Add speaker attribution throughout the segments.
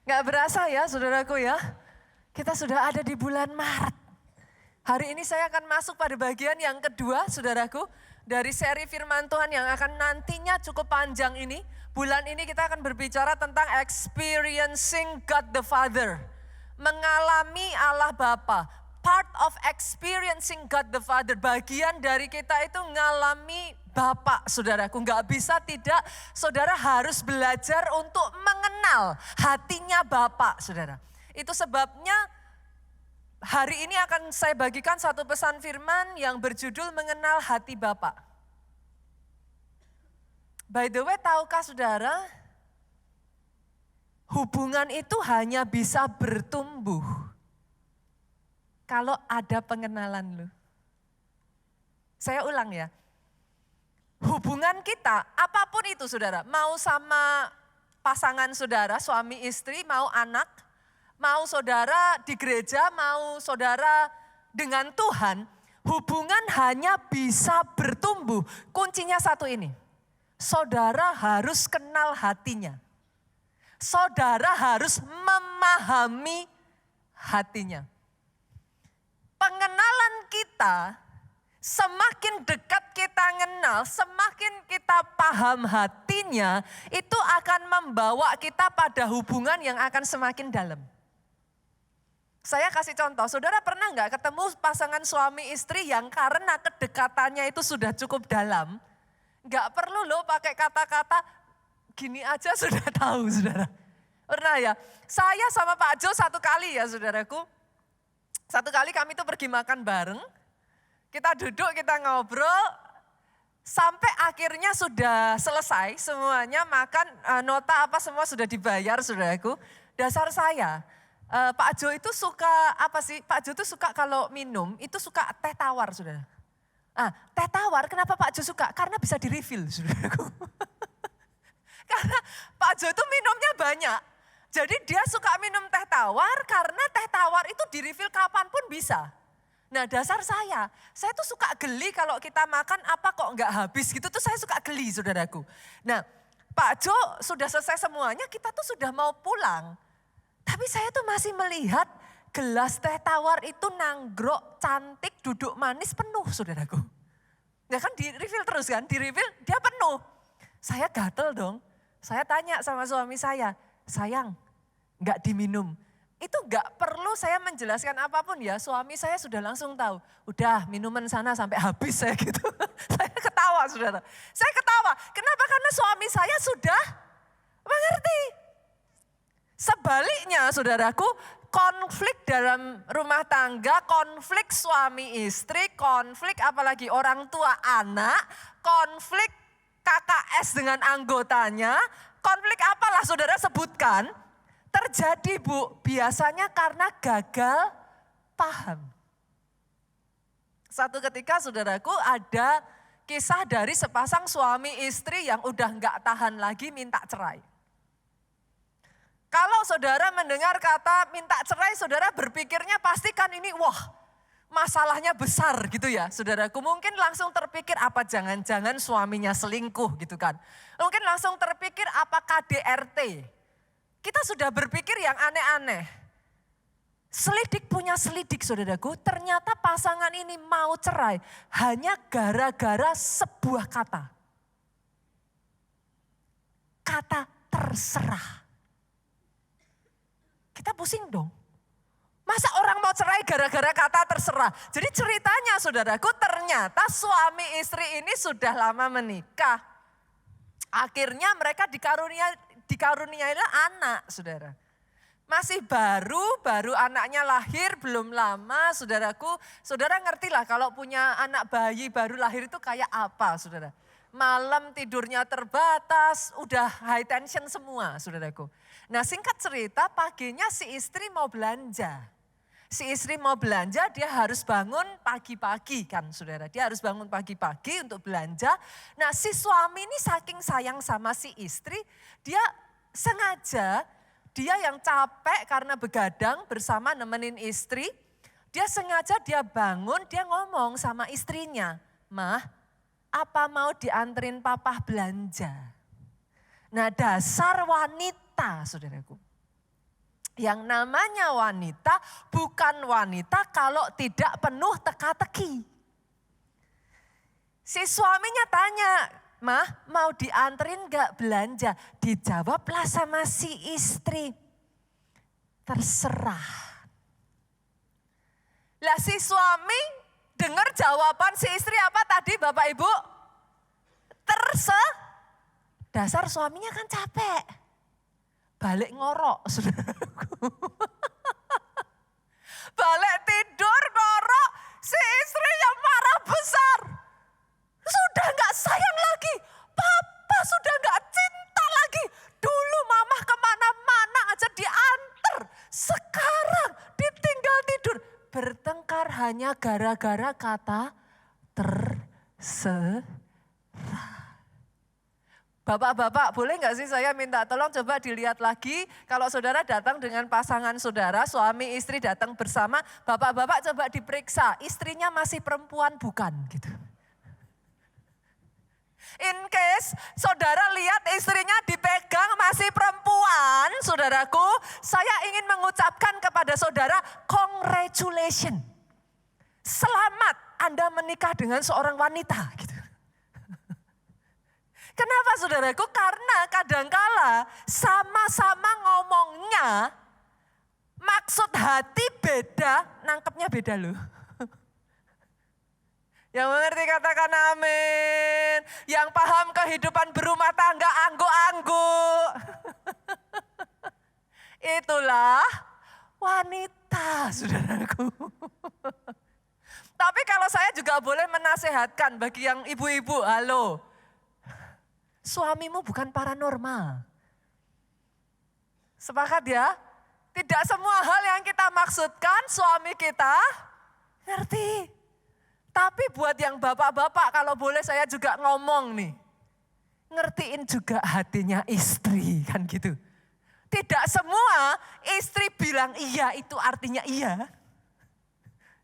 Speaker 1: Nggak berasa ya saudaraku ya, kita sudah ada di bulan Maret. Hari ini saya akan masuk pada bagian yang kedua saudaraku, dari seri firman Tuhan yang akan nantinya cukup panjang ini. Bulan ini kita akan berbicara tentang experiencing God the Father. Mengalami Allah Bapa. Part of experiencing God the Father. Bagian dari kita itu ngalami Bapak saudaraku. Nggak bisa tidak, saudara harus belajar untuk mengenal hatinya Bapak saudara. Itu sebabnya hari ini akan saya bagikan satu pesan firman yang berjudul mengenal hati Bapak. By the way, tahukah saudara, hubungan itu hanya bisa bertumbuh kalau ada pengenalan lu. Saya ulang ya. Hubungan kita, apapun itu saudara, mau sama pasangan saudara, suami istri, mau anak, mau saudara di gereja, mau saudara dengan Tuhan, hubungan hanya bisa bertumbuh. Kuncinya satu ini, saudara harus kenal hatinya. Saudara harus memahami hatinya. Pengenalan kita, semakin dekat kita kenal, semakin kita paham hatinya, itu akan membawa kita pada hubungan yang akan semakin dalam. Saya kasih contoh, saudara pernah nggak ketemu pasangan suami istri yang karena kedekatannya itu sudah cukup dalam, nggak perlu loh pakai kata-kata, gini aja sudah tahu saudara. Pernah ya, saya sama Pak Jo satu kali ya saudaraku, satu kali kami tuh pergi makan bareng, kita duduk, kita ngobrol, sampai akhirnya sudah selesai semuanya makan, nota apa semua sudah dibayar saudaraku. Dasar saya, Pak Jo itu suka apa sih? Pak Jo itu suka kalau minum, itu suka teh tawar saudara. Teh tawar kenapa Pak Jo suka? Karena bisa di-refill saudaraku. Karena Pak Jo itu minumnya banyak. Jadi dia suka minum teh tawar karena teh tawar itu di-refill kapanpun bisa. Nah dasar saya tuh suka geli kalau kita makan apa kok nggak habis gitu tuh saya suka geli saudaraku. Nah Pak Jo sudah selesai semuanya, kita tuh sudah mau pulang. Tapi saya tuh masih melihat gelas teh tawar itu nanggrok, cantik, duduk manis penuh saudaraku. Ya kan di-refill terus kan, di-refill dia penuh. Saya gatel dong, saya tanya sama suami saya, sayang nggak diminum. Itu gak perlu saya menjelaskan apapun ya, suami saya sudah langsung tahu. Udah minuman sana sampai habis saya gitu. Saya ketawa saudara. Saya ketawa, kenapa? Karena suami saya sudah mengerti. Sebaliknya saudaraku, konflik dalam rumah tangga, konflik suami istri, konflik apalagi orang tua anak, konflik KKS dengan anggotanya, konflik apalah saudara sebutkan. Terjadi Bu, biasanya karena gagal paham. Satu ketika saudaraku ada kisah dari sepasang suami istri yang udah gak tahan lagi minta cerai. Kalau saudara mendengar kata minta cerai, saudara berpikirnya pastikan ini wah masalahnya besar gitu ya saudaraku. Mungkin langsung terpikir apa jangan-jangan suaminya selingkuh gitu kan. Mungkin langsung terpikir apa KDRT. Kita sudah berpikir yang aneh-aneh. Selidik punya selidik saudaraku, ternyata pasangan ini mau cerai hanya gara-gara sebuah kata. Kata terserah. Kita pusing dong. Masa orang mau cerai gara-gara kata terserah? Jadi ceritanya saudaraku, ternyata suami istri ini sudah lama menikah. Akhirnya mereka dikaruniailah anak saudara. Masih baru anaknya lahir belum lama saudaraku. Saudara ngerti lah kalau punya anak bayi baru lahir itu kayak apa saudara. Malam tidurnya terbatas, udah high tension semua saudaraku. Nah singkat cerita paginya si istri mau belanja. Si istri mau belanja, dia harus bangun pagi-pagi kan saudara. Dia harus bangun pagi-pagi untuk belanja. Nah si suami ini saking sayang sama si istri, dia sengaja, dia yang capek karena begadang bersama nemenin istri. Dia sengaja dia bangun, dia ngomong sama istrinya, "Mah, apa mau dianterin papa belanja?" Nah dasar wanita saudaraku. Yang namanya wanita bukan wanita kalau tidak penuh teka-teki. Si suaminya tanya, "Mah, mau dianterin gak belanja?" Dijawablah sama si istri, "Terserah." Lah si suami dengar jawaban si istri apa tadi Bapak Ibu? Dasar suaminya kan capek. Balik ngorok, saudaraku. Balik tidur ngorok, si istri yang marah besar. Sudah gak sayang lagi, papa sudah gak cinta lagi. Dulu mama kemana-mana aja diantar, sekarang ditinggal tidur. Bertengkar hanya gara-gara kata terserah. Bapak-bapak, boleh gak sih saya minta tolong coba dilihat lagi. Kalau saudara datang dengan pasangan saudara, suami istri datang bersama. Bapak-bapak coba diperiksa, istrinya masih perempuan bukan gitu. In case saudara lihat istrinya dipegang masih perempuan, saudaraku, saya ingin mengucapkan kepada saudara, congratulations. Selamat Anda menikah dengan seorang wanita. Gitu. Kenapa saudaraku? Karena kadangkala sama-sama ngomongnya, maksud hati beda, nangkepnya beda loh. Yang mengerti katakan amin. Yang paham kehidupan berumah tangga angguk-angguk. Itulah wanita, saudaraku. Tapi kalau saya juga boleh menasehatkan bagi yang ibu-ibu, halo. Suamimu bukan paranormal. Sepakat ya? Tidak semua hal yang kita maksudkan suami kita ngerti. Tapi buat yang bapak-bapak kalau boleh saya juga ngomong nih. Ngertiin juga hatinya istri kan gitu. Tidak semua istri bilang iya itu artinya iya.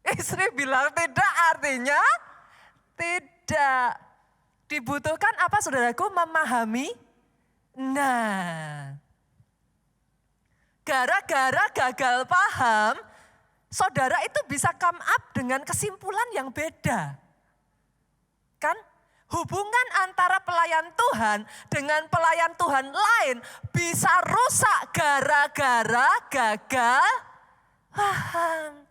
Speaker 1: Istri bilang tidak artinya tidak. Dibutuhkan apa saudaraku? Memahami. Nah, gara-gara gagal paham, saudara itu bisa come up dengan kesimpulan yang beda. Kan? Hubungan antara pelayan Tuhan dengan pelayan Tuhan lain bisa rusak gara-gara gagal paham.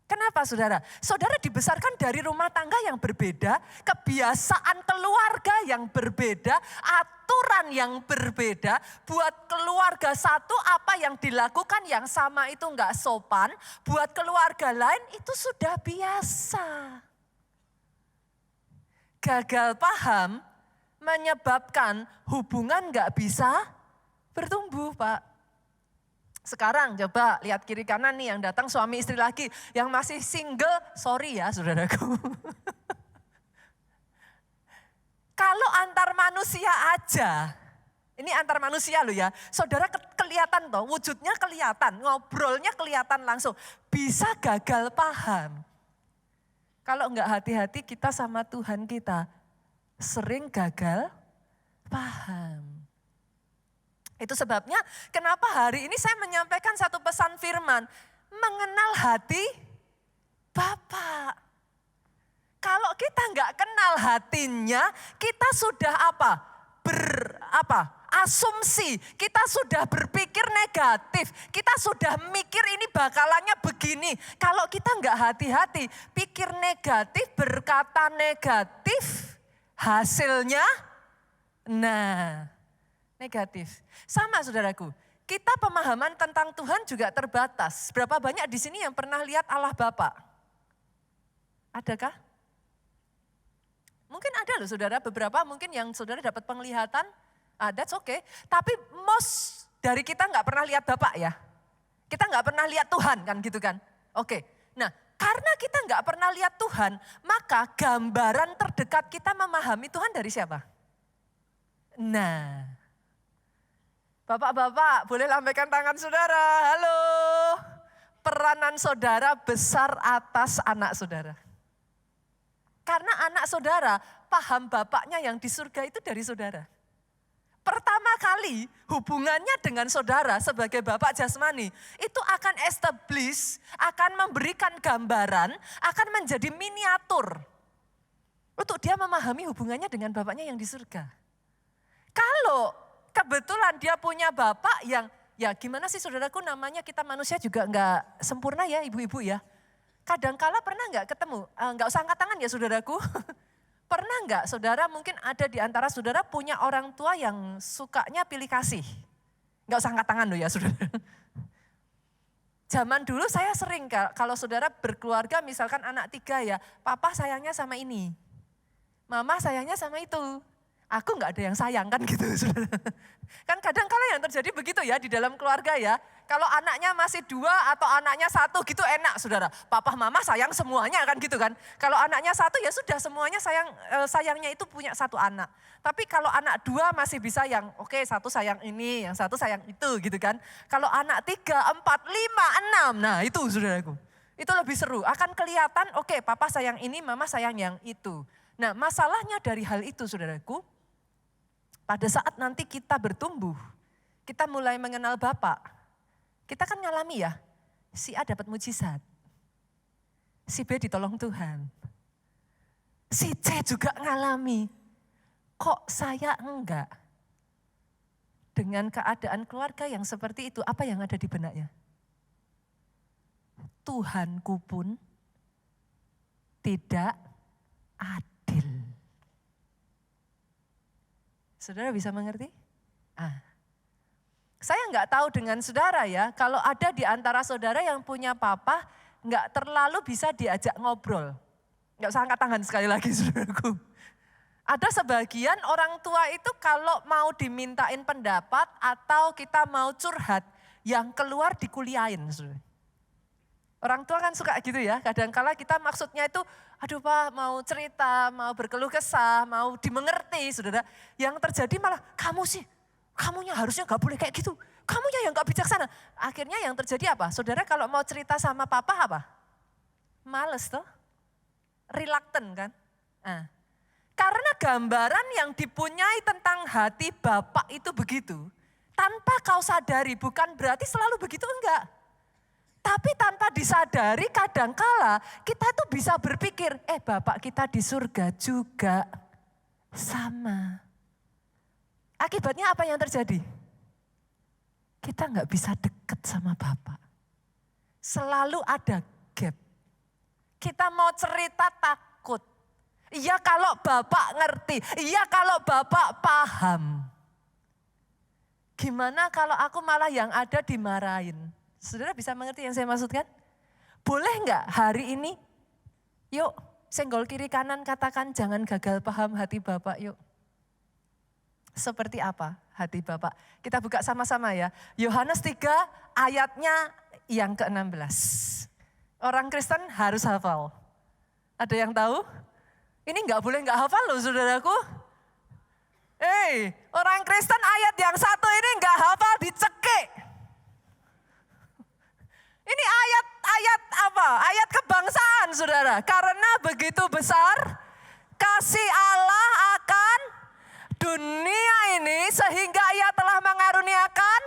Speaker 1: Kenapa saudara? Saudara dibesarkan dari rumah tangga yang berbeda, kebiasaan keluarga yang berbeda, aturan yang berbeda. Buat keluarga satu apa yang dilakukan yang sama itu enggak sopan, buat keluarga lain itu sudah biasa. Gagal paham menyebabkan hubungan enggak bisa bertumbuh, Pak. Sekarang coba lihat kiri kanan nih yang datang suami istri lagi. Yang masih single, sorry ya saudaraku. Kalau antar manusia aja, ini antar manusia loh ya. Saudara kelihatan toh, wujudnya kelihatan, ngobrolnya kelihatan langsung. Bisa gagal paham. Kalau enggak hati-hati kita sama Tuhan kita sering gagal paham. Itu sebabnya kenapa hari ini saya menyampaikan satu pesan firman. Mengenal hati Bapa. Kalau kita enggak kenal hatinya, kita sudah asumsi, kita sudah berpikir negatif, kita sudah mikir ini bakalannya begini. Kalau kita enggak hati-hati, pikir negatif, berkata negatif, hasilnya negatif. Sama saudaraku, kita pemahaman tentang Tuhan juga terbatas. Berapa banyak di sini yang pernah lihat Allah Bapa? Adakah? Mungkin ada loh saudara, beberapa mungkin yang saudara dapat penglihatan, that's okay. Tapi most dari kita nggak pernah lihat Bapak ya. Kita nggak pernah lihat Tuhan kan gitu kan. Oke, nah karena kita nggak pernah lihat Tuhan, maka gambaran terdekat kita memahami Tuhan dari siapa? Nah, Bapak-bapak boleh lambaikan tangan saudara, halo. Peranan saudara besar atas anak saudara. Karena anak saudara paham bapaknya yang di surga itu dari saudara. pertama kali hubungannya dengan saudara sebagai bapak jasmani itu akan establish, akan memberikan gambaran, akan menjadi miniatur untuk dia memahami hubungannya dengan bapaknya yang di surga. Kalau kebetulan dia punya bapak yang, ya gimana sih saudaraku, namanya kita manusia juga enggak sempurna ya ibu-ibu ya. Kadangkala pernah enggak ketemu, enggak usah angkat tangan ya saudaraku. Pernah enggak saudara, mungkin ada di antara saudara punya orang tua yang sukanya pilih kasih. Enggak usah angkat tangan loh ya saudara. Zaman dulu saya sering kalau saudara berkeluarga misalkan anak 3 ya, papa sayangnya sama ini, mama sayangnya sama itu. Aku enggak ada yang sayang kan gitu saudara. Kan kadang-kala yang terjadi begitu ya di dalam keluarga ya. Kalau anaknya masih 2 atau anaknya 1 gitu enak saudara. Papa mama sayang semuanya kan gitu kan. Kalau anaknya 1 ya sudah semuanya sayangnya itu punya 1 anak. Tapi kalau anak 2 masih bisa yang oke, 1 sayang ini, yang 1 sayang itu gitu kan. Kalau anak 3, 4, 5, 6 nah itu saudaraku. Itu lebih seru. Akan kelihatan oke papa sayang ini, mama sayang yang itu. Nah masalahnya dari hal itu saudaraku. Pada saat nanti kita bertumbuh, kita mulai mengenal Bapak, kita kan ngalami ya, si A dapat mujizat, si B ditolong Tuhan, si C juga ngalami, kok saya enggak? Dengan keadaan keluarga yang seperti itu, apa yang ada di benaknya? Tuhanku pun tidak adil. Saudara bisa mengerti? Saya enggak tahu dengan saudara ya, kalau ada di antara saudara yang punya papa, enggak terlalu bisa diajak ngobrol. Enggak usah angkat tangan sekali lagi saudaraku. Ada sebagian orang tua itu kalau mau dimintain pendapat atau kita mau curhat, yang keluar dikuliahin. Saudara. Orang tua kan suka gitu ya, kadang-kala kita maksudnya itu, aduh Pak mau cerita, mau berkeluh kesah, mau dimengerti saudara. Yang terjadi malah kamu sih, kamunya harusnya gak boleh kayak gitu. Kamunya yang gak bijaksana. Akhirnya yang terjadi apa? Saudara kalau mau cerita sama papa apa? Males toh, reluctant kan. Nah, karena gambaran yang dipunyai tentang hati Bapak itu begitu. Tanpa kau sadari bukan berarti selalu begitu enggak. Tapi tanpa disadari kadangkala kita itu bisa berpikir, Bapak kita di surga juga sama. Akibatnya apa yang terjadi? Kita nggak bisa deket sama Bapak. Selalu ada gap. Kita mau cerita takut. Iya kalau Bapak ngerti, iya kalau Bapak paham. Gimana kalau aku malah yang ada dimarahin? Saudara bisa mengerti yang saya maksudkan? Boleh enggak hari ini, yuk senggol kiri kanan katakan jangan gagal paham hati Bapak yuk. Seperti apa hati Bapak? Kita buka sama-sama ya. Yohanes 3 ayatnya yang ke-16. Orang Kristen harus hafal. Ada yang tahu? Ini enggak boleh enggak hafal loh saudaraku. Orang Kristen ayat yang 1 ini enggak hafal dicekik. Ini ayat apa? Ayat kebangsaan saudara. Karena begitu besar kasih Allah akan dunia ini sehingga ia telah mengaruniakan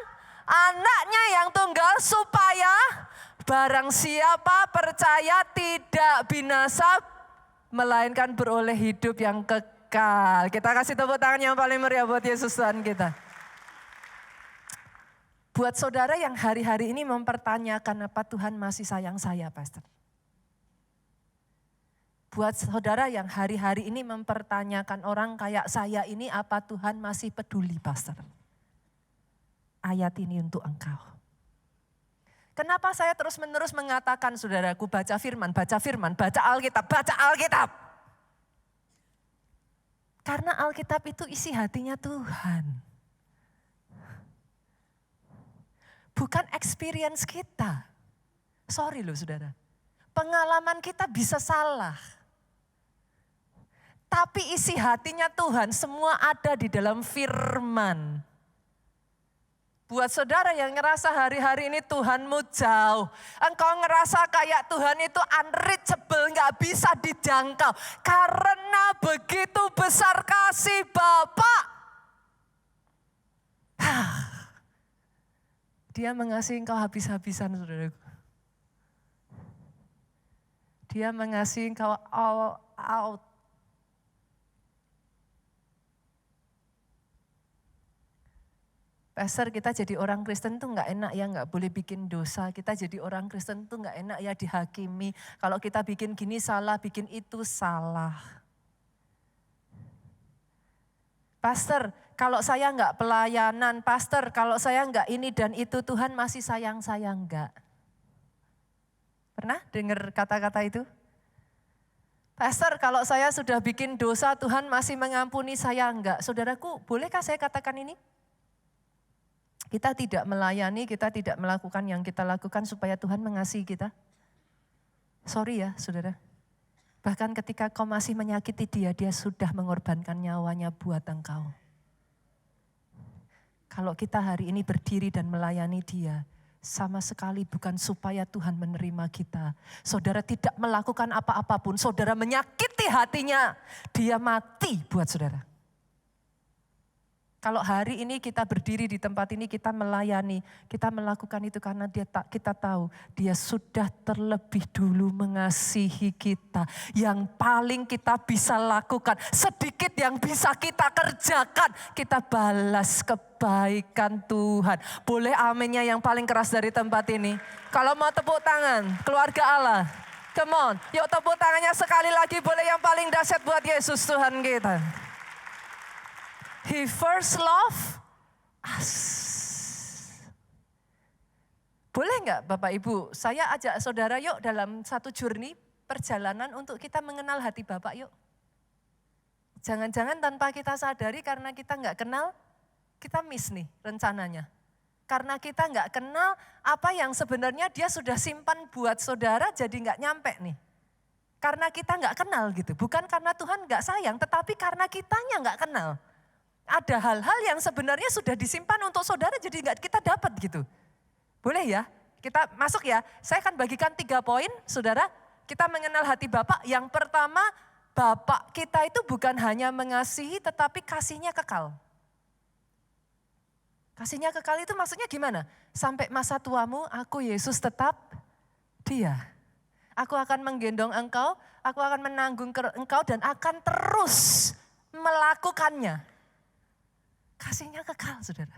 Speaker 1: anaknya yang tunggal supaya barang siapa percaya tidak binasa melainkan beroleh hidup yang kekal. Kita kasih tepuk tangan yang paling meriah buat Yesus Tuhan kita. Buat saudara yang hari-hari ini mempertanyakan apa Tuhan masih sayang saya, Pastor. Buat saudara yang hari-hari ini mempertanyakan orang kayak saya ini apa Tuhan masih peduli, Pastor. Ayat ini untuk engkau. Kenapa saya terus-menerus mengatakan saudaraku baca firman, baca Alkitab, baca Alkitab. Karena Alkitab itu isi hatinya Tuhan. Bukan experience kita. Sorry loh saudara. Pengalaman kita bisa salah. Tapi isi hatinya Tuhan semua ada di dalam firman. Buat saudara yang ngerasa hari-hari ini Tuhanmu jauh. Engkau ngerasa kayak Tuhan itu unreachable, gak bisa dijangkau. Karena begitu besar kasih Bapa. Dia mengasihi engkau habis-habisan, saudaraku. Dia mengasihi engkau all out. Pastor, kita jadi orang Kristen tuh nggak enak ya, nggak boleh bikin dosa. Kita jadi orang Kristen tuh nggak enak ya dihakimi. Kalau kita bikin gini salah, bikin itu salah. Pastor, kalau saya nggak pelayanan, pastor, kalau saya nggak ini dan itu, Tuhan masih sayang saya nggak? Pernah dengar kata-kata itu? Pastor, kalau saya sudah bikin dosa, Tuhan masih mengampuni saya enggak? Saudaraku, bolehkah saya katakan ini? Kita tidak melayani, kita tidak melakukan yang kita lakukan supaya Tuhan mengasihi kita. Sorry ya, saudara. Bahkan ketika kau masih menyakiti dia, dia sudah mengorbankan nyawanya buat engkau. Kalau kita hari ini berdiri dan melayani dia, sama sekali bukan supaya Tuhan menerima kita. Saudara tidak melakukan apa-apapun, saudara menyakiti hatinya, dia mati buat saudara. Kalau hari ini kita berdiri di tempat ini, kita melayani, kita melakukan itu karena kita tahu dia sudah terlebih dulu mengasihi kita. Yang paling kita bisa lakukan, sedikit yang bisa kita kerjakan, kita balas kebaikan Tuhan. Boleh aminnya yang paling keras dari tempat ini. Kalau mau tepuk tangan, keluarga Allah, come on. Yuk tepuk tangannya sekali lagi, boleh yang paling dahsyat buat Yesus Tuhan kita. He first love us. Boleh enggak Bapak Ibu, saya ajak saudara yuk dalam satu journey perjalanan untuk kita mengenal hati Bapak yuk. Jangan-jangan tanpa kita sadari karena kita enggak kenal, kita miss nih rencananya. Karena kita enggak kenal apa yang sebenarnya dia sudah simpan buat saudara jadi enggak nyampe nih. Karena kita enggak kenal gitu, bukan karena Tuhan enggak sayang, tetapi karena kitanya enggak kenal. Ada hal-hal yang sebenarnya sudah disimpan untuk saudara jadi nggak kita dapat gitu. Boleh ya? Kita masuk ya. Saya akan bagikan 3 poin saudara. Kita mengenal hati Bapak. Yang pertama, Bapak kita itu bukan hanya mengasihi tetapi kasihnya kekal. Kasihnya kekal itu maksudnya gimana? Sampai masa tuamu aku Yesus tetap dia. Aku akan menggendong engkau, aku akan menanggung engkau dan akan terus melakukannya. Kasihnya kekal, saudara.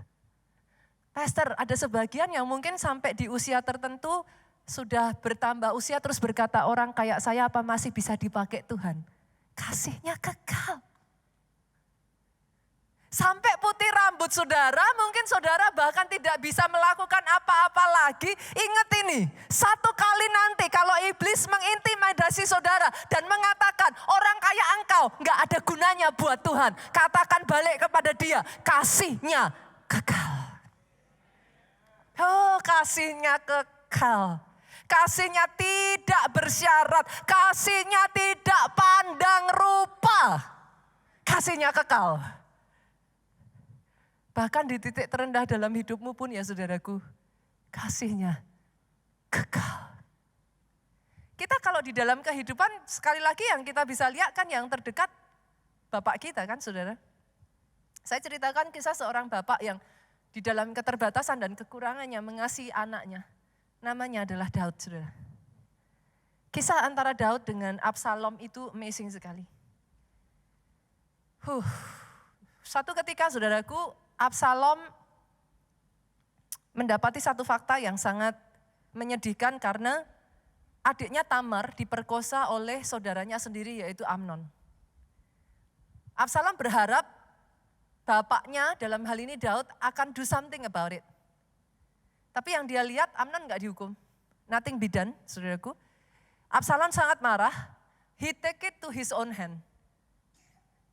Speaker 1: Pastor, ada sebagian yang mungkin sampai di usia tertentu sudah bertambah usia terus berkata orang kayak saya apa masih bisa dipakai Tuhan. Kasihnya kekal. Sampai putih rambut saudara, mungkin saudara bahkan tidak bisa melakukan apa-apa lagi. Ingat ini, satu kali nanti kalau iblis mengintimidasi saudara dan mengatakan orang kayak engkau gak ada gunanya buat Tuhan. Katakan balik kepada dia, kasihnya kekal. Oh, kasihnya kekal. Kasihnya tidak bersyarat, kasihnya tidak pandang rupa. Kasihnya kekal. Bahkan di titik terendah dalam hidupmu pun ya saudaraku, kasihnya kekal. Kita kalau di dalam kehidupan sekali lagi yang kita bisa lihat kan yang terdekat bapak kita kan saudara. Saya ceritakan kisah seorang bapak yang di dalam keterbatasan dan kekurangannya mengasihi anaknya. Namanya adalah Daud saudara. Kisah antara Daud dengan Absalom itu amazing sekali. Suatu ketika saudaraku, Absalom mendapati satu fakta yang sangat menyedihkan karena adiknya Tamar diperkosa oleh saudaranya sendiri yaitu Amnon. Absalom berharap bapaknya dalam hal ini Daud akan do something about it. Tapi yang dia lihat Amnon gak dihukum. Nothing be done, saudaraku. Absalom sangat marah, he take it to his own hand.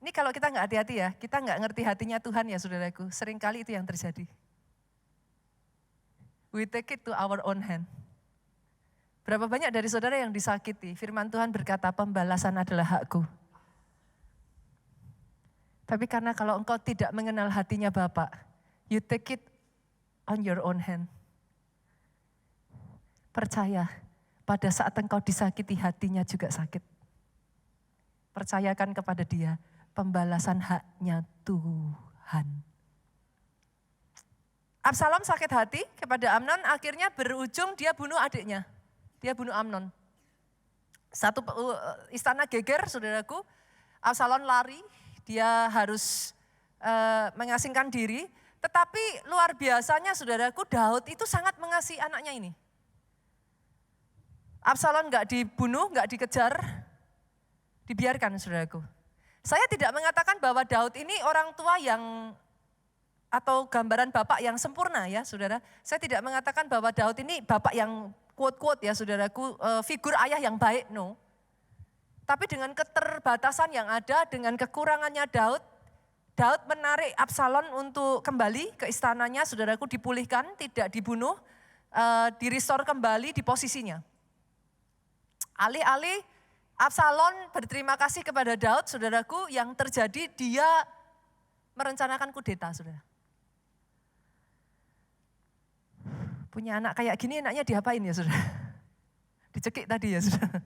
Speaker 1: Ini kalau kita nggak hati-hati ya, kita nggak ngerti hatinya Tuhan ya saudaraku. Seringkali itu yang terjadi. We take it to our own hand. Berapa banyak dari saudara yang disakiti? Firman Tuhan berkata pembalasan adalah hakku. Tapi karena kalau engkau tidak mengenal hatinya Bapa, you take it on your own hand. Percaya, pada saat engkau disakiti hatinya juga sakit. Percayakan kepada dia. Pembalasan haknya Tuhan. Absalom sakit hati kepada Amnon, akhirnya berujung dia bunuh adiknya. Dia bunuh Amnon. Satu istana geger, saudaraku. Absalom lari, dia harus mengasingkan diri. Tetapi luar biasanya saudaraku, Daud itu sangat mengasihi anaknya ini. Absalom enggak dibunuh, enggak dikejar, dibiarkan saudaraku. Saya tidak mengatakan bahwa Daud ini orang tua yang atau gambaran bapak yang sempurna ya saudara. Saya tidak mengatakan bahwa Daud ini bapak yang quote-quote ya saudaraku, figur ayah yang baik, no. Tapi dengan keterbatasan yang ada, dengan kekurangannya Daud menarik Absalom untuk kembali ke istananya, saudaraku, dipulihkan, tidak dibunuh, di-restore kembali di posisinya. Alih-alih Absalom berterima kasih kepada Daud, saudaraku, yang terjadi dia merencanakan kudeta, saudara. Punya anak kayak gini enaknya diapain ya, saudara? Dicekik tadi ya, saudara.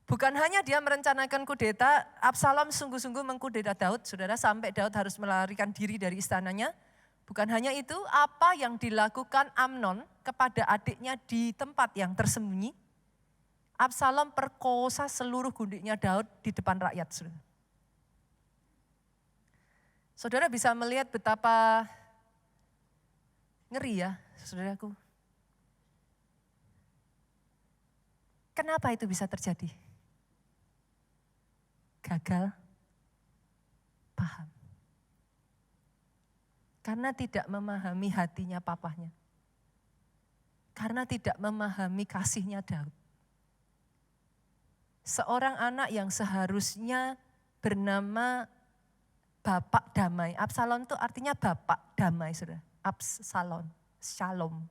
Speaker 1: Bukan hanya dia merencanakan kudeta, Absalom sungguh-sungguh mengkudeta Daud, saudara, sampai Daud harus melarikan diri dari istananya. Bukan hanya itu, apa yang dilakukan Amnon kepada adiknya di tempat yang tersembunyi, Absalom perkosa seluruh gundiknya Daud di depan rakyat. Saudara, saudara bisa melihat betapa ngeri ya, saudaraku. Kenapa itu bisa terjadi? Gagal paham. Karena tidak memahami hatinya papahnya. Karena tidak memahami kasihnya Daud. Seorang anak yang seharusnya bernama Bapak Damai. Absalom itu artinya Bapak Damai, saudara. Absalom, Shalom.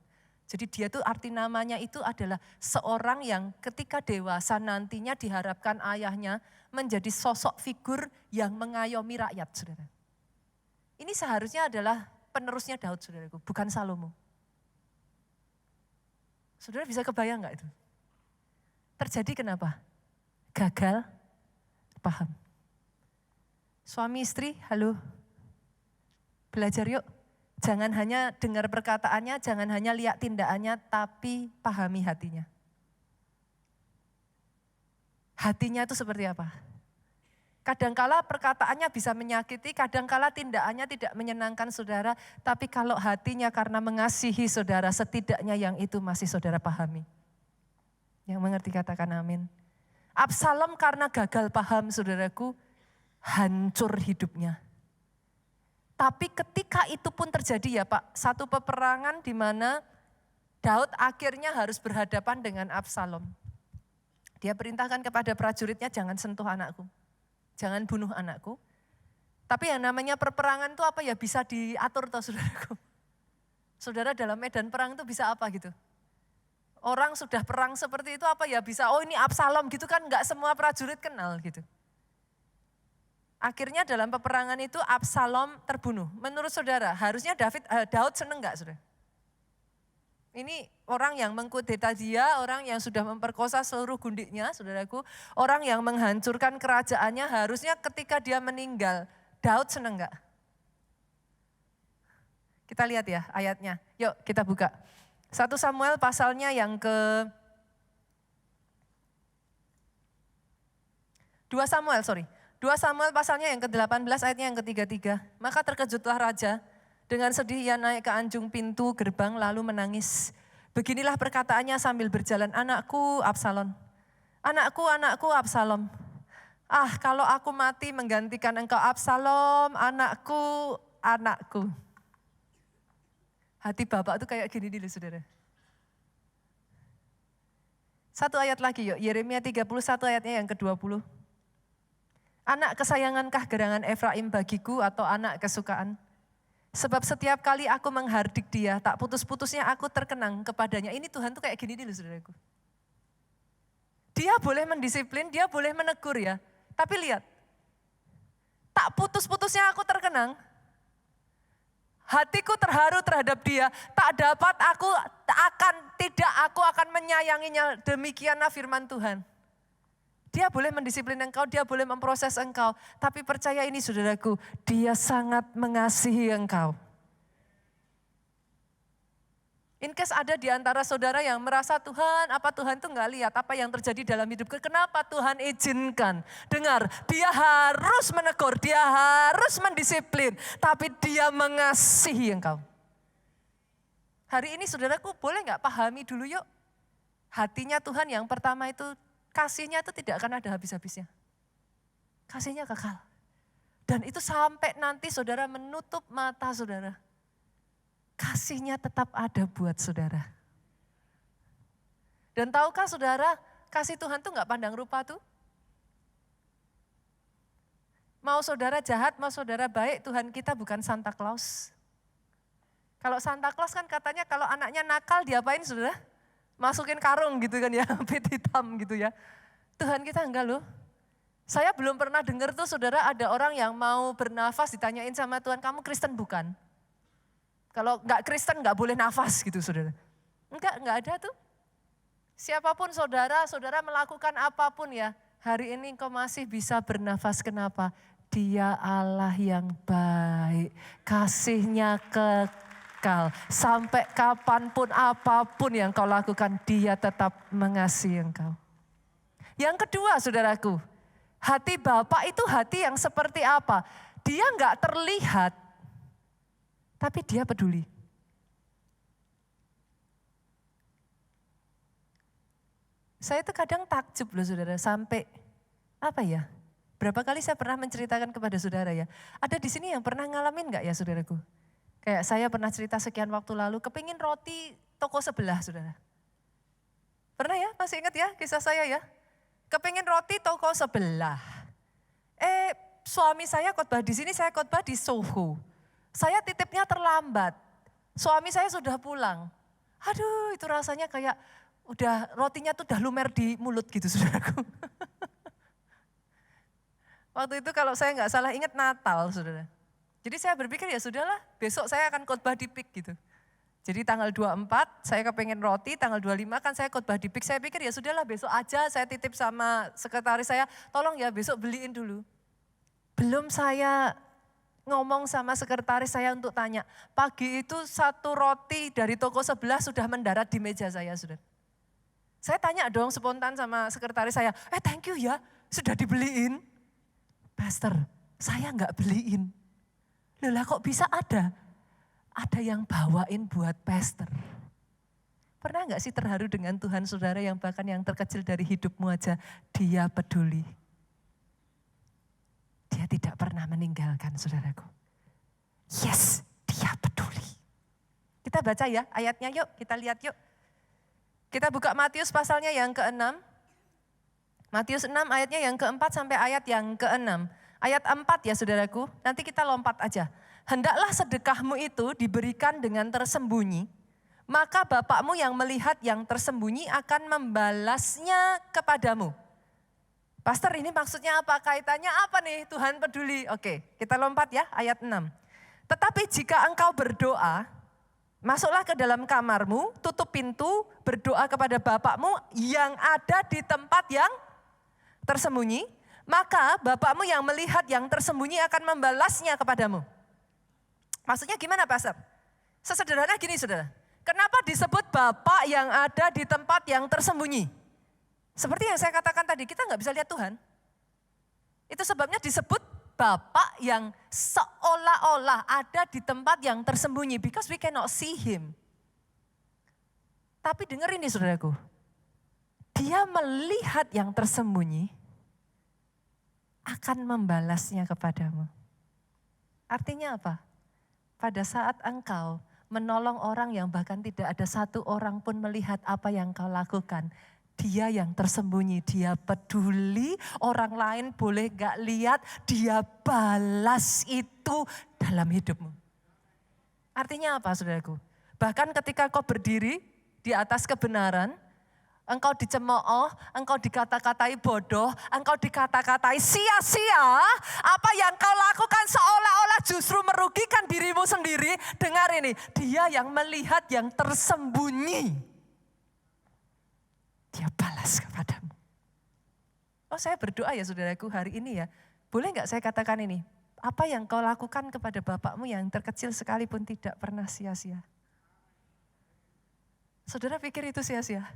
Speaker 1: Jadi dia tuh arti namanya itu adalah seorang yang ketika dewasa nantinya diharapkan ayahnya menjadi sosok figur yang mengayomi rakyat, saudara. Ini seharusnya adalah penerusnya Daud, saudaraku, bukan Salomo. Saudara bisa kebayang gak itu? Terjadi kenapa? Gagal paham. Suami istri, halo, belajar yuk. Jangan hanya dengar perkataannya, jangan hanya lihat tindakannya, tapi pahami hatinya. Hatinya itu seperti apa? Kadangkala perkataannya bisa menyakiti, kadangkala tindakannya tidak menyenangkan saudara, tapi kalau hatinya karena mengasihi saudara, setidaknya yang itu masih saudara pahami. Yang mengerti katakan amin. Absalom karena gagal paham saudaraku, hancur hidupnya. Tapi ketika itu pun terjadi ya Pak, satu peperangan di mana Daud akhirnya harus berhadapan dengan Absalom. Dia perintahkan kepada prajuritnya, jangan sentuh anakku. Jangan bunuh anakku. Tapi yang namanya perperangan itu apa ya, bisa diatur toh saudaraku. Saudara dalam medan perang itu bisa apa gitu. Orang sudah perang seperti itu apa ya bisa, oh ini Absalom gitu kan, enggak semua prajurit kenal gitu. Akhirnya dalam peperangan itu Absalom terbunuh. Menurut saudara harusnya Daud seneng enggak saudara? Ini orang yang mengkudeta dia, orang yang sudah memperkosa seluruh gundiknya, saudaraku. Orang yang menghancurkan kerajaannya, harusnya ketika dia meninggal, Daud seneng enggak? Kita lihat ya ayatnya, yuk kita buka. 1 Samuel pasalnya yang ke 2 Samuel pasalnya yang ke-18 ayatnya yang ke-33. Maka terkejutlah raja. Dengan sedih ia naik ke anjung pintu gerbang lalu menangis. Beginilah perkataannya sambil berjalan, anakku Absalom. Anakku, anakku Absalom. Ah, kalau aku mati menggantikan engkau Absalom, anakku, anakku. Hati bapak itu kayak gini dulu saudara. Satu ayat lagi yuk, Yeremia 31 ayatnya yang ke-20. Anak kesayangankah gerangan Efraim bagiku atau anak kesukaan? Sebab setiap kali aku menghardik dia, tak putus-putusnya aku terkenang kepadanya. Ini Tuhan tuh kayak gini dulu saudaraku. Dia boleh mendisiplin, dia boleh menegur ya. Tapi lihat, tak putus-putusnya aku terkenang. Hatiku terharu terhadap dia, aku akan menyayanginya, demikianlah firman Tuhan. Dia boleh mendisiplin engkau, dia boleh memproses engkau. Tapi percaya ini saudaraku, dia sangat mengasihi engkau. In case ada di antara saudara yang merasa Tuhan, apa Tuhan tuh nggak lihat apa yang terjadi dalam hidupku. Kenapa Tuhan izinkan? Dengar, dia harus menegur, dia harus mendisiplin. Tapi dia mengasihi engkau. Hari ini saudaraku boleh nggak pahami dulu yuk. Hatinya Tuhan yang pertama itu, kasihnya itu tidak akan ada habis-habisnya. Kasihnya kekal. Dan itu sampai nanti saudara menutup mata saudara. Kasihnya tetap ada buat saudara. Dan tahukah saudara, kasih Tuhan tuh gak pandang rupa tuh. Mau saudara jahat, mau saudara baik, Tuhan kita bukan Santa Claus. Kalau Santa Claus kan katanya kalau anaknya nakal diapain saudara? Masukin karung gitu kan ya, pit hitam gitu ya. Tuhan kita enggak loh. Saya belum pernah dengar tuh saudara ada orang yang mau bernafas ditanyain sama Tuhan, kamu Kristen bukan? Kalau enggak Kristen enggak boleh nafas gitu saudara. Enggak ada tuh. Siapapun saudara, saudara melakukan apapun ya. Hari ini engkau masih bisa bernafas, kenapa? Dia Allah yang baik, kasihnya kekal. Sampai kapanpun apapun yang kau lakukan, dia tetap mengasihi engkau. Yang kedua saudaraku, hati Bapa itu hati yang seperti apa? Dia enggak terlihat, tapi dia peduli. Saya tuh kadang takjub loh saudara, sampai apa ya? Berapa kali saya pernah menceritakan kepada saudara ya. Ada di sini yang pernah ngalamin gak ya saudaraku? Kayak saya pernah cerita sekian waktu lalu, kepingin roti toko sebelah saudara. Pernah ya? Masih ingat ya kisah saya ya? Kepingin roti toko sebelah. Suami saya khotbah di sini, saya khotbah di Soho. Saya titipnya terlambat. Suami saya sudah pulang. Aduh itu rasanya kayak rotinya tuh udah lumer di mulut gitu saudaraku. Waktu itu kalau saya nggak salah ingat Natal saudara. Jadi saya berpikir ya sudahlah besok saya akan khotbah di PIK gitu. Jadi tanggal 24 saya kepengen roti, tanggal 25 kan saya khotbah di PIK. Saya pikir ya sudahlah besok aja saya titip sama sekretaris saya, tolong ya besok beliin dulu. Belum saya ngomong sama sekretaris saya untuk tanya, pagi itu satu roti dari toko sebelah sudah mendarat di meja saya sudah. Saya tanya dong spontan sama sekretaris saya, thank you ya sudah dibeliin. Pastor, saya enggak beliin. Loh kok bisa ada? Ada yang bawain buat pastor. Pernah enggak sih terharu dengan Tuhan saudara yang bahkan yang terkecil dari hidupmu aja, dia peduli. Dia tidak pernah meninggalkan saudaraku. Yes, dia peduli. Kita baca ya ayatnya yuk, kita lihat yuk. Kita buka Matius pasalnya yang ke-6. Matius 6 ayatnya yang ke-4 sampai ayat yang ke-6. Ayat 4 ya saudaraku, nanti kita lompat aja. Hendaklah sedekahmu itu diberikan dengan tersembunyi, maka Bapakmu yang melihat yang tersembunyi akan membalasnya kepadamu. Pastor ini maksudnya apa? Kaitannya apa nih Tuhan peduli? Oke, kita lompat ya ayat 6. Tetapi jika engkau berdoa, masuklah ke dalam kamarmu, tutup pintu, berdoa kepada Bapakmu yang ada di tempat yang tersembunyi, maka Bapakmu yang melihat yang tersembunyi akan membalasnya kepadamu. Maksudnya gimana Pastor? Sesederhana gini saudara, kenapa disebut Bapak yang ada di tempat yang tersembunyi? Seperti yang saya katakan tadi, kita nggak bisa lihat Tuhan. Itu sebabnya disebut Bapak yang seolah-olah ada di tempat yang tersembunyi, because we cannot see him. Tapi dengar ini saudaraku, dia melihat yang tersembunyi, akan membalasnya kepadamu. Artinya apa? Pada saat engkau menolong orang yang bahkan tidak ada satu orang pun melihat apa yang kau lakukan, dia yang tersembunyi, dia peduli, orang lain boleh gak lihat, dia balas itu dalam hidupmu. Artinya apa saudaraku? Bahkan ketika kau berdiri di atas kebenaran, engkau dicemooh, engkau dikata-katai bodoh, engkau dikata-katai sia-sia, apa yang kau lakukan seolah-olah justru merugikan dirimu sendiri. Dengar ini, dia yang melihat yang tersembunyi, dia balas kepadamu. Oh saya berdoa ya saudaraku hari ini ya, boleh gak saya katakan ini, apa yang kau lakukan kepada Bapakmu yang terkecil sekalipun tidak pernah sia-sia. Saudara pikir itu sia-sia?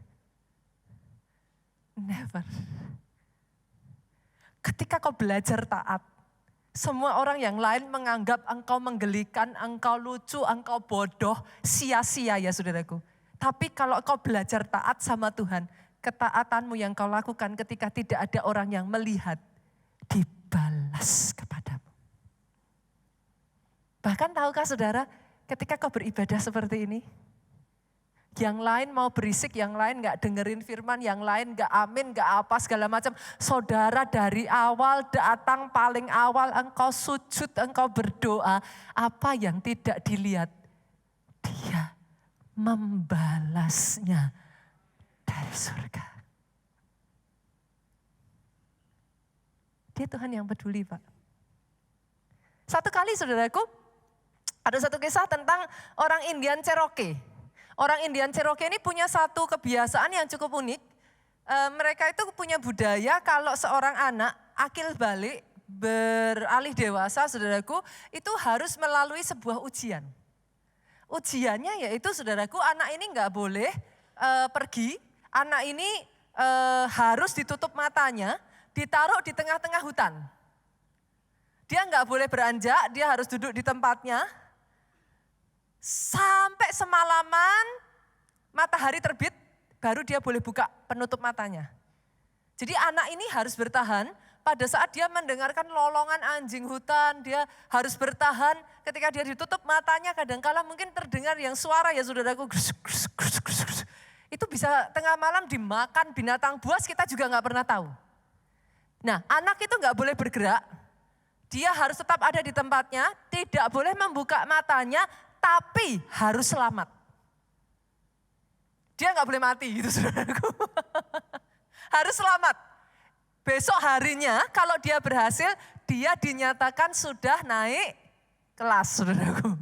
Speaker 1: Never. Ketika kau belajar taat, semua orang yang lain menganggap engkau menggelikan, engkau lucu, engkau bodoh, sia-sia ya saudaraku. Tapi kalau kau belajar taat sama Tuhan, ketaatanmu yang kau lakukan ketika tidak ada orang yang melihat, dibalas kepadamu. Bahkan tahukah saudara, ketika kau beribadah seperti ini, yang lain mau berisik, yang lain gak dengerin firman, yang lain gak amin, gak apa segala macam. Saudara dari awal datang paling awal engkau sujud, engkau berdoa. Apa yang tidak dilihat? Dia membalasnya dari surga. Dia Tuhan yang peduli Pak. Satu kali saudaraku, ada satu kisah tentang orang Indian Cherokee. Orang Indian Cherokee ini punya satu kebiasaan yang cukup unik. Mereka itu punya budaya kalau seorang anak akil balik beralih dewasa saudaraku itu harus melalui sebuah ujian. Ujiannya yaitu saudaraku anak ini nggak boleh pergi, anak ini harus ditutup matanya, ditaruh di tengah-tengah hutan. Dia nggak boleh beranjak, dia harus duduk di tempatnya. Sampai semalaman matahari terbit, baru dia boleh buka penutup matanya. Jadi anak ini harus bertahan pada saat dia mendengarkan lolongan anjing hutan, dia harus bertahan ketika dia ditutup matanya kadangkala mungkin terdengar yang suara ya saudaraku. Itu bisa tengah malam dimakan binatang buas kita juga gak pernah tahu. Nah anak itu gak boleh bergerak, dia harus tetap ada di tempatnya, tidak boleh membuka matanya, tapi harus selamat. Dia gak boleh mati gitu saudaraku. Harus selamat. Besok harinya kalau dia berhasil, dia dinyatakan sudah naik kelas saudaraku.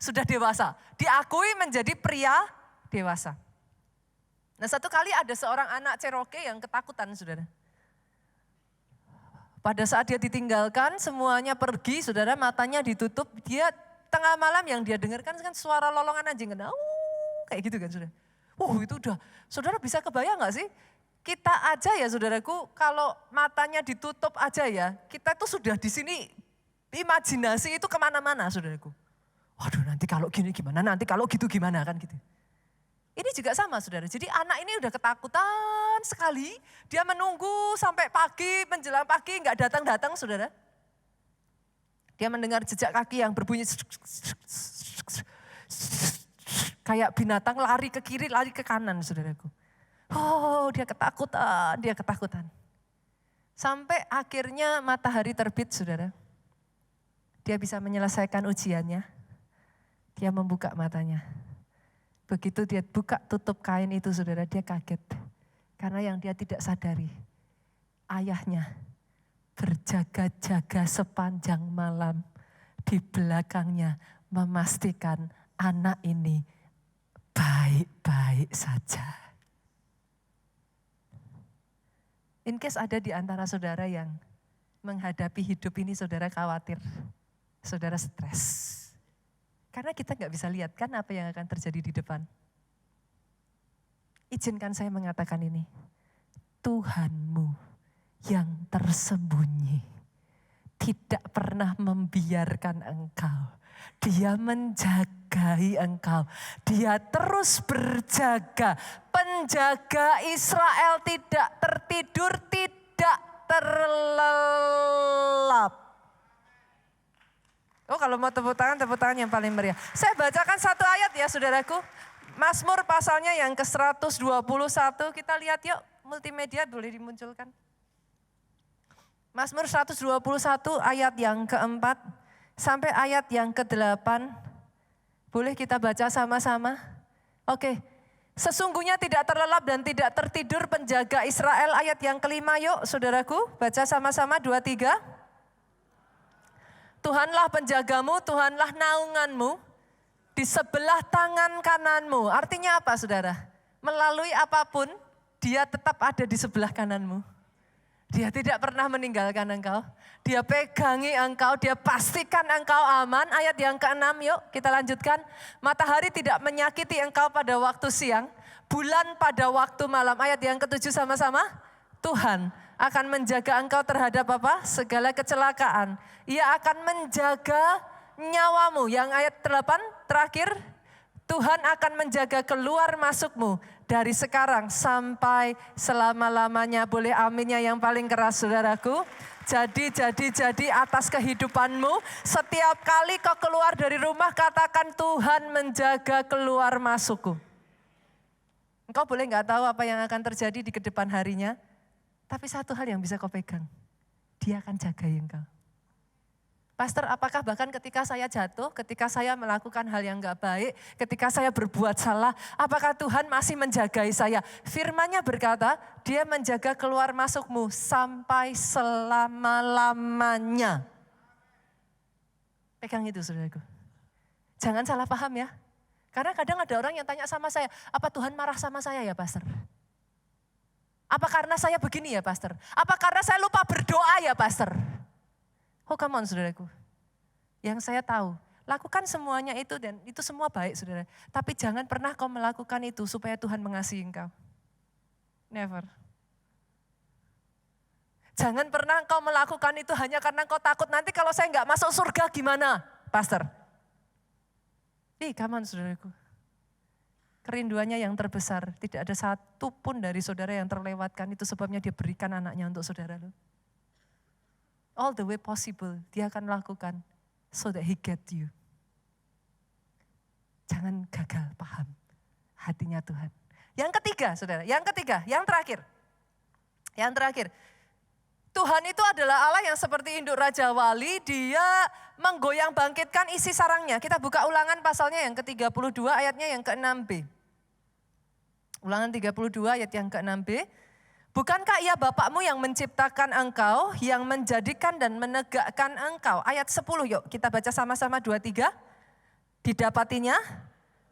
Speaker 1: Sudah dewasa. Diakui menjadi pria dewasa. Nah satu kali ada seorang anak Cherokee yang ketakutan saudara. Pada saat dia ditinggalkan semuanya pergi saudara, matanya ditutup, dia tengah malam yang dia dengarkan kan suara lolongan anjing. Kayak gitu kan saudara. Itu udah, saudara bisa kebayang gak sih? Kita aja ya saudaraku, kalau matanya ditutup aja ya, kita tuh sudah di sini imajinasi itu kemana-mana saudaraku. Waduh nanti kalau gini gimana, nanti kalau gitu gimana kan gitu. Ini juga sama saudara, jadi anak ini udah ketakutan sekali, dia menunggu sampai pagi, menjelang pagi nggak datang-datang saudara. Dia mendengar jejak kaki yang berbunyi kayak binatang lari ke kiri, lari ke kanan saudaraku. Dia ketakutan. Sampai akhirnya matahari terbit saudara. Dia bisa menyelesaikan ujiannya. Dia membuka matanya. Begitu dia buka tutup kain itu saudara, dia kaget. Karena yang dia tidak sadari, ayahnya berjaga-jaga sepanjang malam di belakangnya memastikan anak ini baik-baik saja. In case ada di antara saudara yang menghadapi hidup ini saudara khawatir, saudara stres. Karena kita gak bisa lihat kan apa yang akan terjadi di depan. Izinkan saya mengatakan ini, Tuhanmu yang tersembunyi tidak pernah membiarkan engkau. Dia menjagai engkau. Dia terus berjaga. Penjaga Israel tidak tertidur, tidak terlelap. Kalau mau tepuk tangan yang paling meriah. Saya bacakan satu ayat ya saudaraku. Mazmur pasalnya yang ke-121. Kita lihat yuk, multimedia boleh dimunculkan. Mazmur 121 ayat yang keempat sampai ayat yang ke-8. Boleh kita baca sama-sama? Oke. Sesungguhnya tidak terlelap dan tidak tertidur penjaga Israel, ayat yang kelima yuk saudaraku. Baca sama-sama 2, 3. Tuhanlah penjagamu, Tuhanlah naunganmu di sebelah tangan kananmu. Artinya apa saudara? Melalui apapun dia tetap ada di sebelah kananmu. Dia tidak pernah meninggalkan engkau. Dia pegangi engkau, dia pastikan engkau aman. Ayat yang ke-6 yuk kita lanjutkan. Matahari tidak menyakiti engkau pada waktu siang. bulan pada waktu malam. Ayat yang ke-7 sama-sama. Tuhan akan menjaga engkau terhadap apa? Segala kecelakaan. Ia akan menjaga nyawamu. Yang ayat 8 terakhir. Tuhan akan menjaga keluar masukmu dari sekarang sampai selama-lamanya. Boleh aminnya yang paling keras saudaraku. Jadi atas kehidupanmu. Setiap kali kau keluar dari rumah katakan Tuhan menjaga keluar masukku. Engkau boleh gak tahu apa yang akan terjadi di kedepan harinya. Tapi satu hal yang bisa kau pegang. Dia akan jaga engkau. Pastor, apakah bahkan ketika saya jatuh, ketika saya melakukan hal yang gak baik, ketika saya berbuat salah, apakah Tuhan masih menjagai saya? Firman-Nya berkata, dia menjaga keluar masukmu sampai selama-lamanya. Pegang itu saudaraku. Jangan salah paham ya. Karena kadang ada orang yang tanya sama saya, apa Tuhan marah sama saya ya pastor? Apa karena saya begini ya pastor? Apa karena saya lupa berdoa ya pastor? Oh come on saudaraku. Yang saya tahu, lakukan semuanya itu dan itu semua baik saudara. Tapi jangan pernah kau melakukan itu supaya Tuhan mengasihi engkau. Never. Jangan pernah kau melakukan itu hanya karena kau takut nanti kalau saya nggak masuk surga gimana pastor? Come on saudaraku. Kerinduannya yang terbesar, tidak ada satu pun dari saudara yang terlewatkan, itu sebabnya dia berikan anaknya untuk saudara lu. All the way possible, dia akan lakukan so that he get you. Jangan gagal paham hatinya Tuhan. Yang ketiga saudara, yang terakhir. Yang terakhir, Tuhan itu adalah Allah yang seperti induk Raja Wali, dia menggoyang bangkitkan isi sarangnya. Kita buka Ulangan pasalnya yang ke-32 ayatnya yang ke-6b. Ulangan 32 ayat yang ke-6b. Bukankah ia Bapakmu yang menciptakan engkau, yang menjadikan dan menegakkan engkau? Ayat 10 yuk kita baca sama-sama 2-3. Didapatinya,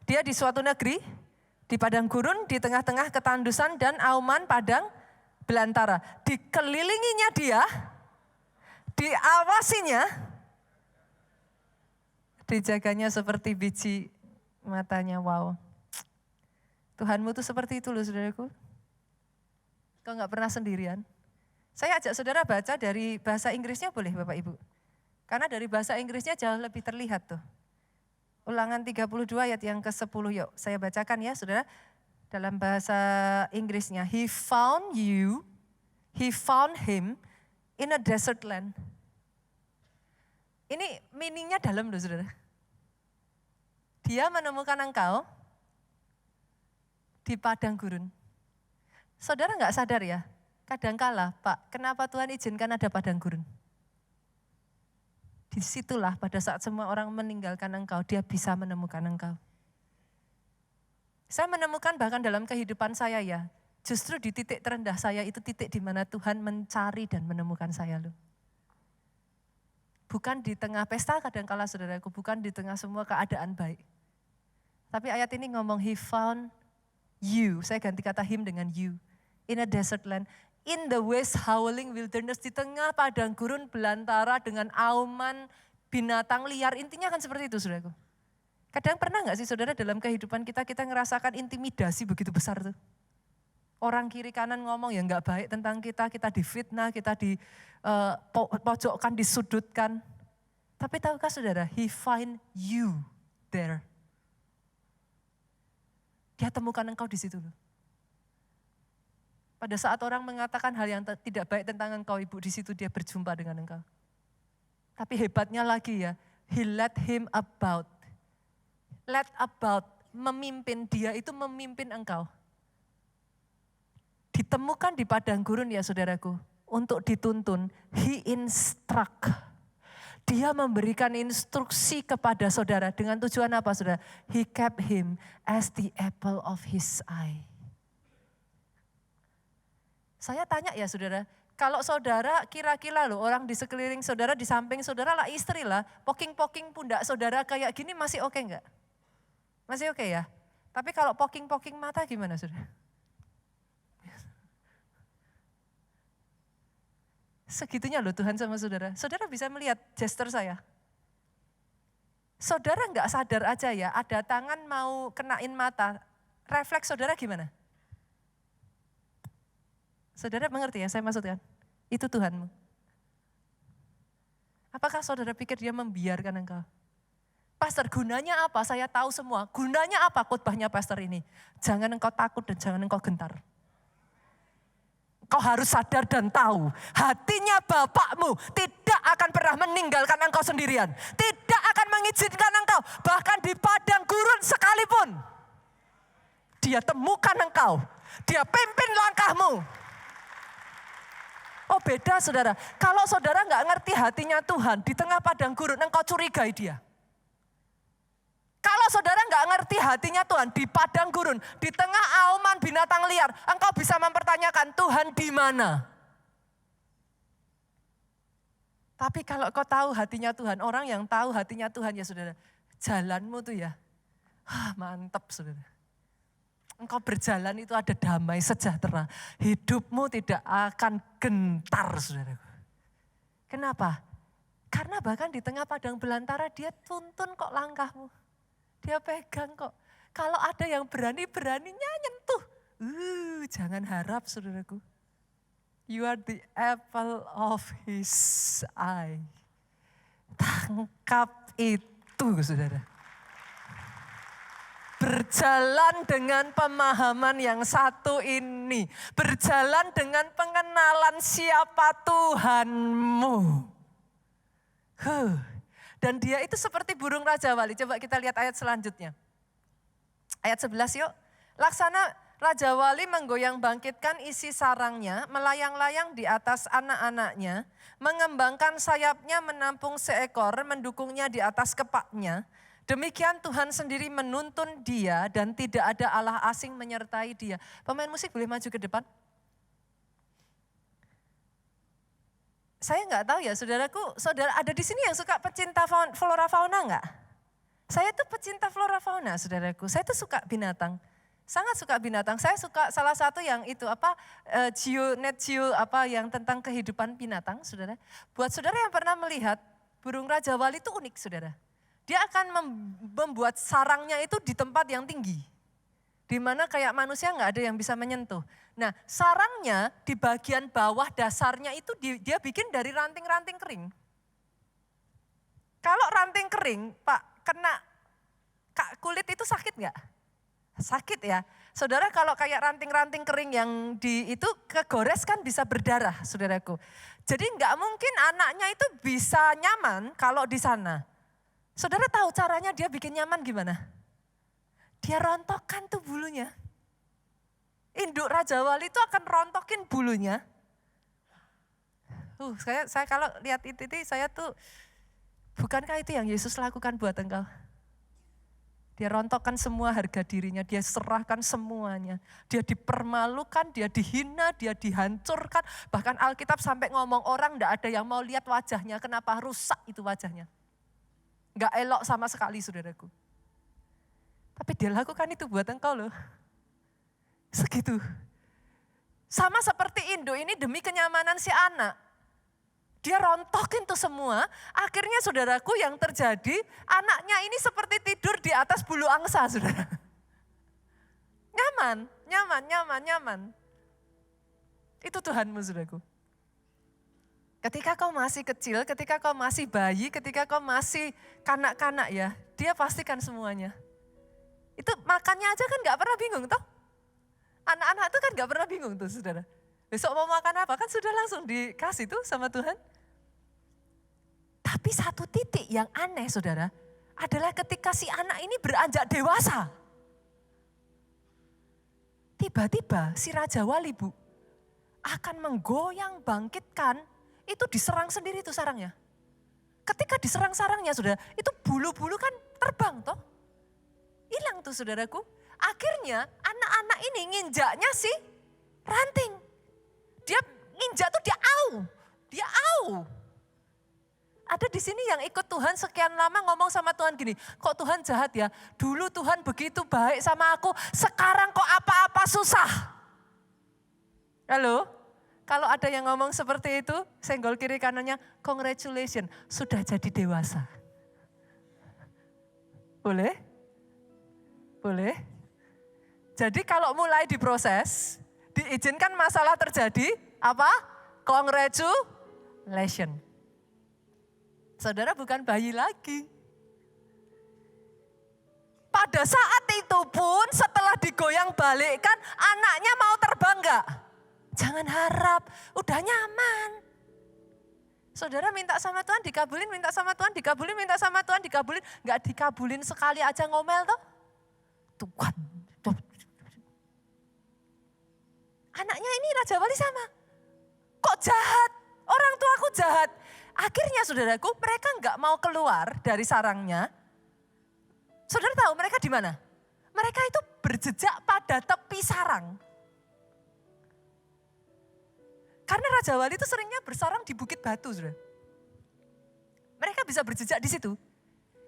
Speaker 1: dia di suatu negeri, di padang gurun, di tengah-tengah ketandusan dan auman padang belantara. Dikelilinginya dia, diawasinya, dijaganya seperti biji matanya. Wow. Tuhanmu tuh seperti itu loh saudaraku. Kau gak pernah sendirian. Saya ajak saudara baca dari bahasa Inggrisnya boleh Bapak Ibu. Karena dari bahasa Inggrisnya jauh lebih terlihat tuh. Ulangan 32 ayat yang ke-10 yuk. Saya bacakan ya saudara. Dalam bahasa Inggrisnya. He found him in a desert land. Ini meaningnya dalam loh saudara. Dia menemukan engkau di padang gurun. Saudara nggak sadar ya, kadangkala Pak, kenapa Tuhan izinkan ada padang gurun? Disitulah pada saat semua orang meninggalkan engkau, dia bisa menemukan engkau. Saya menemukan bahkan dalam kehidupan saya ya, justru di titik terendah saya itu titik di mana Tuhan mencari dan menemukan saya loh. Bukan di tengah pesta kadangkala saudaraku, bukan di tengah semua keadaan baik. Tapi ayat ini ngomong he found you, saya ganti kata him dengan you. In a desert land, in the waste howling wilderness, di tengah padang gurun belantara dengan auman binatang liar, intinya kan seperti itu saudaraku. Kadang pernah gak sih saudara dalam kehidupan kita ngerasakan intimidasi begitu besar tuh. Orang kiri kanan ngomong yang gak baik tentang kita difitnah, kita dipojokkan, disudutkan. Tapi tahukah saudara, he find you there. Dia temukan engkau di situ loh. Pada saat orang mengatakan hal yang tidak baik tentang engkau ibu, di situ dia berjumpa dengan engkau. Tapi hebatnya lagi ya, he led him about. Led about, memimpin, dia itu memimpin engkau. Ditemukan di padang gurun ya saudaraku, untuk dituntun, he instruct. Dia memberikan instruksi kepada saudara dengan tujuan apa saudara? He kept him as the apple of his eye. Saya tanya ya saudara, kalau saudara kira-kira loh orang di sekeliling saudara, di samping saudara lah istri lah, poking-poking pundak saudara kayak gini masih oke enggak? Masih oke ya? Tapi kalau poking-poking mata gimana saudara? Segitunya loh Tuhan sama saudara. Saudara bisa melihat gesture saya. Saudara enggak sadar aja ya, ada tangan mau kenain mata, refleks saudara gimana? Saudara mengerti ya saya maksudkan? Itu Tuhanmu. Apakah saudara pikir dia membiarkan engkau? Pastor, gunanya apa? Saya tahu semua. Gunanya apa khotbahnya pastor ini? Jangan engkau takut dan jangan engkau gentar. Kau harus sadar dan tahu, hatinya Bapakmu tidak akan pernah meninggalkan engkau sendirian. Tidak akan mengizinkan engkau, bahkan di padang gurun sekalipun. Dia temukan engkau, dia pimpin langkahmu. Oh beda saudara, kalau saudara nggak ngerti hatinya Tuhan, di tengah padang gurun engkau curigai dia. Kalau saudara nggak ngerti hatinya Tuhan di padang gurun, di tengah auman binatang liar, engkau bisa mempertanyakan Tuhan di mana? Tapi kalau kau tahu hatinya Tuhan, orang yang tahu hatinya Tuhan ya saudara, jalanmu tuh ya, mantap saudara. Engkau berjalan itu ada damai sejahtera, hidupmu tidak akan gentar saudaraku. Kenapa? Karena bahkan di tengah padang belantara dia tuntun kok langkahmu. Dia pegang kok. Kalau ada yang berani-beraninya nyentuh. Jangan harap saudaraku. You are the apple of his eye. Tangkap itu saudara. Berjalan dengan pemahaman yang satu ini. Berjalan dengan pengenalan siapa Tuhanmu. Dan dia itu seperti burung Raja Wali. Coba kita lihat ayat selanjutnya. Ayat 11 yuk. Laksana Raja Wali menggoyang bangkitkan isi sarangnya, melayang-layang di atas anak-anaknya, mengembangkan sayapnya menampung seekor, mendukungnya di atas kepaknya. Demikian Tuhan sendiri menuntun dia dan tidak ada Allah asing menyertai dia. Pemain musik boleh maju ke depan? Saya nggak tahu ya saudaraku, saudara ada di sini yang suka pecinta flora fauna nggak? Saya tuh pecinta flora fauna saudaraku, saya tuh suka binatang. Sangat suka binatang. Saya suka salah satu yang itu Net Geo yang tentang kehidupan binatang, saudara. Buat saudara yang pernah melihat burung Raja Wali itu unik, saudara. Dia akan membuat sarangnya itu di tempat yang tinggi. Di mana kayak manusia nggak ada yang bisa menyentuh. Nah, sarangnya di bagian bawah dasarnya itu dia bikin dari ranting-ranting kering. Kalau ranting kering, Pak, kena kulit itu sakit nggak? Sakit ya. Saudara kalau kayak ranting-ranting kering yang itu kegores kan bisa berdarah saudaraku. Jadi nggak mungkin anaknya itu bisa nyaman kalau di sana. Saudara tahu caranya dia bikin nyaman gimana? Dia rontokkan tuh bulunya. Induk Raja Wali itu akan rontokin bulunya. Saya kalau lihat itu saya tuh, bukankah itu yang Yesus lakukan buat engkau? Dia rontokkan semua harga dirinya, dia serahkan semuanya. Dia dipermalukan, dia dihina, dia dihancurkan. Bahkan Alkitab sampai ngomong orang enggak ada yang mau lihat wajahnya, kenapa rusak itu wajahnya. Enggak elok sama sekali saudaraku. Tapi dia lakukan itu buat engkau loh. Segitu. Sama seperti induk ini demi kenyamanan si anak. Dia rontokin tuh semua, akhirnya saudaraku yang terjadi, anaknya ini seperti tidur di atas bulu angsa, saudara. Nyaman. Itu Tuhanmu, saudaraku. Ketika kau masih kecil, ketika kau masih bayi, ketika kau masih kanak-kanak ya, dia pastikan semuanya. Itu makannya aja kan gak pernah bingung toh. Anak-anak itu kan gak pernah bingung tuh, saudara. Besok mau makan apa? Kan sudah langsung dikasih tuh sama Tuhan. Tapi satu titik yang aneh saudara, adalah ketika si anak ini beranjak dewasa. Tiba-tiba si Raja Wali akan menggoyang bangkitkan, itu diserang sendiri tuh sarangnya. Ketika diserang sarangnya saudara, itu bulu-bulu kan terbang toh. Hilang tuh saudaraku. Akhirnya anak-anak ini nginjaknya si ranting. Dia nginjak tuh dia au. Ada di sini yang ikut Tuhan sekian lama ngomong sama Tuhan gini, kok Tuhan jahat ya? Dulu Tuhan begitu baik sama aku, sekarang kok apa-apa susah. Halo? Kalau ada yang ngomong seperti itu, senggol kiri kanannya, congratulations, sudah jadi dewasa. Boleh? Boleh? Jadi kalau mulai diproses, diizinkan masalah terjadi, apa? Congratulation. Saudara bukan bayi lagi. Pada saat itu pun setelah digoyang balikkan, anaknya mau terbang enggak? Jangan harap, udah nyaman. Saudara minta sama Tuhan dikabulin, minta sama Tuhan dikabulin, minta sama Tuhan dikabulin. Enggak dikabulin sekali aja ngomel toh. Tuhan. Anaknya ini Raja Wali sama. Kok jahat? Orang tuaku jahat. Akhirnya saudaraku mereka enggak mau keluar dari sarangnya. Saudara tahu mereka di mana? Mereka itu berjejak pada tepi sarang. Karena Raja Wali itu seringnya bersarang di Bukit Batu, saudara. Mereka bisa berjejak di situ.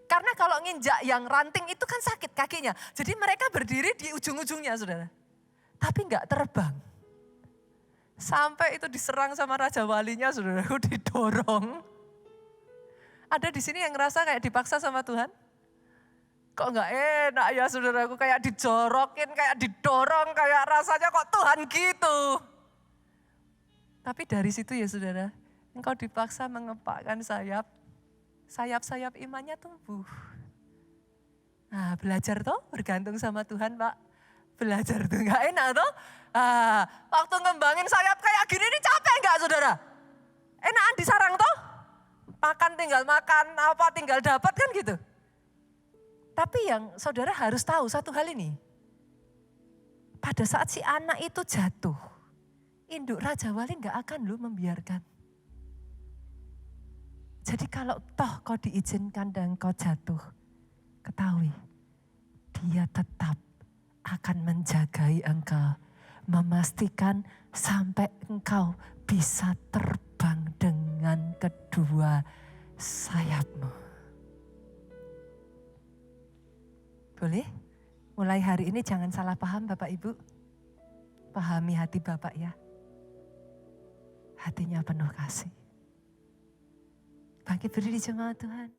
Speaker 1: Karena kalau nginjak yang ranting itu kan sakit kakinya. Jadi mereka berdiri di ujung-ujungnya, saudara. Tapi enggak terbang. Sampai itu diserang sama Raja Walinya, saudaraku, didorong. Ada di sini yang ngerasa kayak dipaksa sama Tuhan? Kok enggak enak ya saudaraku, kayak dijorokin, kayak didorong, kayak rasanya kok Tuhan gitu. Tapi dari situ ya saudara, engkau dipaksa mengepakkan sayap, sayap-sayap imannya tumbuh. Nah belajar toh, bergantung sama Tuhan Pak. Belajar tuh enggak enak toh. Waktu ngembangin sayap kayak gini ini capek enggak saudara? Enakan di sarang toh? Makan tinggal makan, apa tinggal dapat kan gitu. Tapi yang saudara harus tahu satu hal ini. Pada saat si anak itu jatuh, induk Raja Wali gak akan lu membiarkan. Jadi kalau toh kau diizinkan dan kau jatuh, ketahui dia tetap akan menjagai engkau. Memastikan sampai engkau bisa terbang dengan kedua sayapmu. Boleh? Mulai hari ini jangan salah paham Bapak Ibu. Pahami hati Bapak ya. Hatinya penuh kasih. Bangkit berdiri jemaat Tuhan.